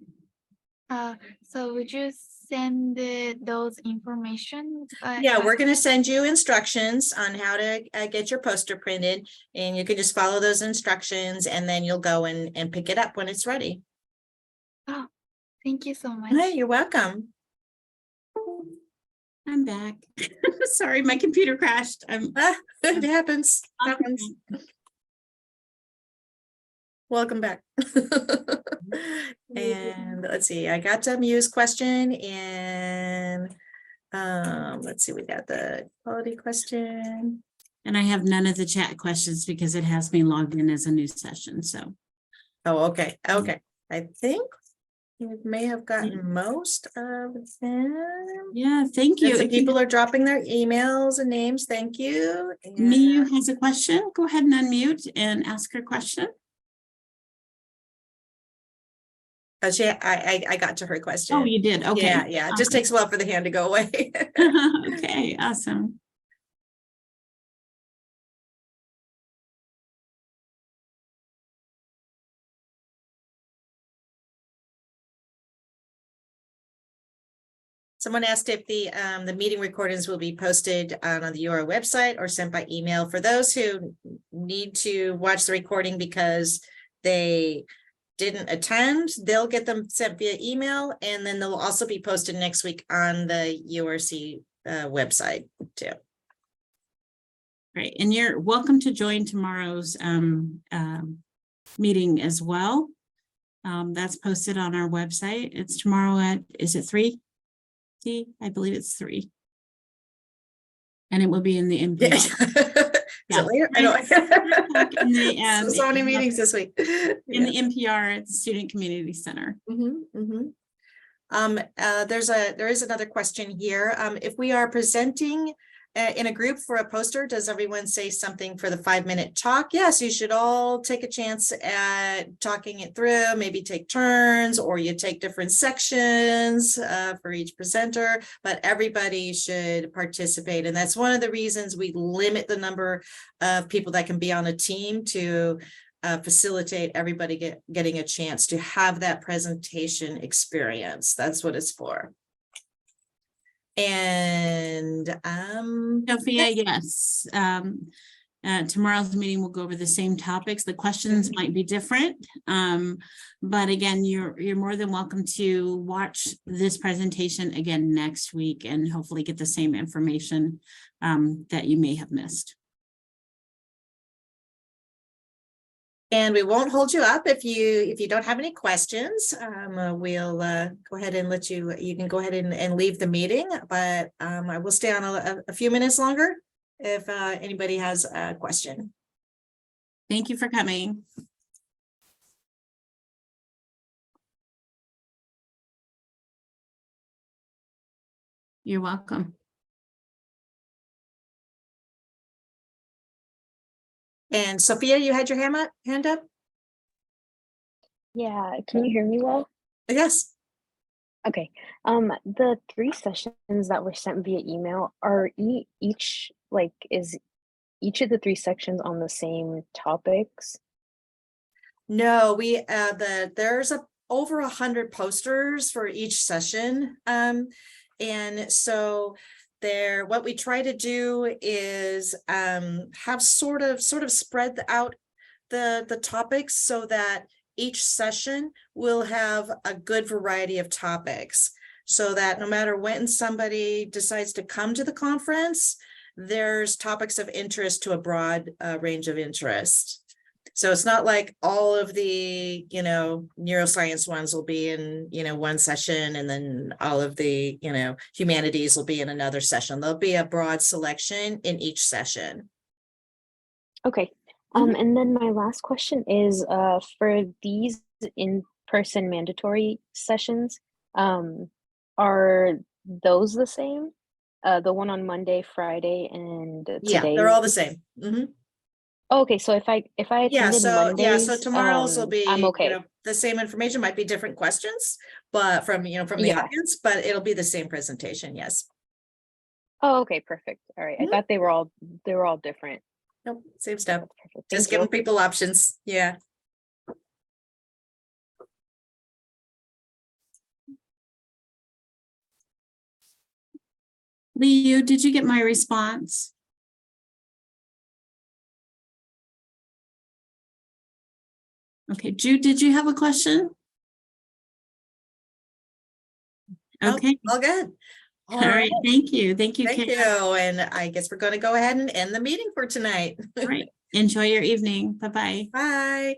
So would you send those information? Yeah, we're going to send you instructions on how to get your poster printed, and you can just follow those instructions, and then you'll go and pick it up when it's ready. Oh, thank you so much. Hey, you're welcome. I'm back. Sorry, my computer crashed. It happens. Happens. Welcome back. And let's see, I got to Miu's question, and let's see, we got the quality question. And I have none of the chat questions because it has me logged in as a new session. So. Oh, okay. Okay. I think you may have gotten most of them. Yeah, thank you. If people are dropping their emails and names, thank you. Miu has a question. Go ahead and unmute and ask her question. I got to her question. Oh, you did. Okay. Yeah. It just takes a while for the hand to go away. Okay, awesome. Someone asked if the meeting recordings will be posted on the URL website or sent by email. For those who need to watch the recording because they didn't attend, they'll get them sent via email, and then they'll also be posted next week on the URC website too. Great, and you're welcome to join tomorrow's meeting as well. That's posted on our website. It's tomorrow at, is it 3? I believe it's 3. And it will be in the Yeah. NPR. Is it later? I don't. In the, So many meetings this week. In the NPR at the Student Community Center. There is another question here. If we are presenting in a group for a poster, does everyone say something for the 5-minute talk? Yes, you should all take a chance at talking it through, maybe take turns, or you take different sections for each presenter, but everybody should participate. And that's one of the reasons we limit the number of people that can be on a team to facilitate everybody getting a chance to have that presentation experience. That's what it's for. And Sophia, yes. Tomorrow's meeting will go over the same topics. The questions might be different. But again, you're more than welcome to watch this presentation again next week and hopefully get the same information that you may have missed. And we won't hold you up if you don't have any questions. We'll go ahead and let you can go ahead and leave the meeting, but I will stay on a few minutes longer if anybody has a question. Thank you for coming. You're welcome. And Sophia, you had your hand up? Yeah, can you hear me well? Yes. Okay. The 3 sessions that were sent via email are each like is each of the 3 sections on the same topics? No, there's over 100 posters for each session. And so what we try to do is have sort of spread out the topics so that each session will have a good variety of topics, so that no matter when somebody decides to come to the conference, there's topics of interest to a broad range of interest. So it's not like all of the, neuroscience ones will be in, one session, and then all of the, humanities will be in another session. There'll be a broad selection in each session. Okay. And then my last question is for these in-person mandatory sessions, are those the same? The one on Monday, Friday, and today? Yeah, they're all the same. Oh, okay, so if I attended Mondays, so tomorrow's will be, I'm okay. The same information, might be different questions, but from the audience, but it'll be the same presentation. Yes. Oh, okay, perfect. All right. I thought they were all different. Nope, same stuff. Perfect. Just Thank you. giving people options. Yeah. Liu, did you get my response? Okay, Jude, did you have a question? Okay. All good. All right. Thank you. Thank you. Thank Karen. you. And I guess we're going to go ahead and end the meeting for tonight. All right. Enjoy your evening. Bye-bye. Bye.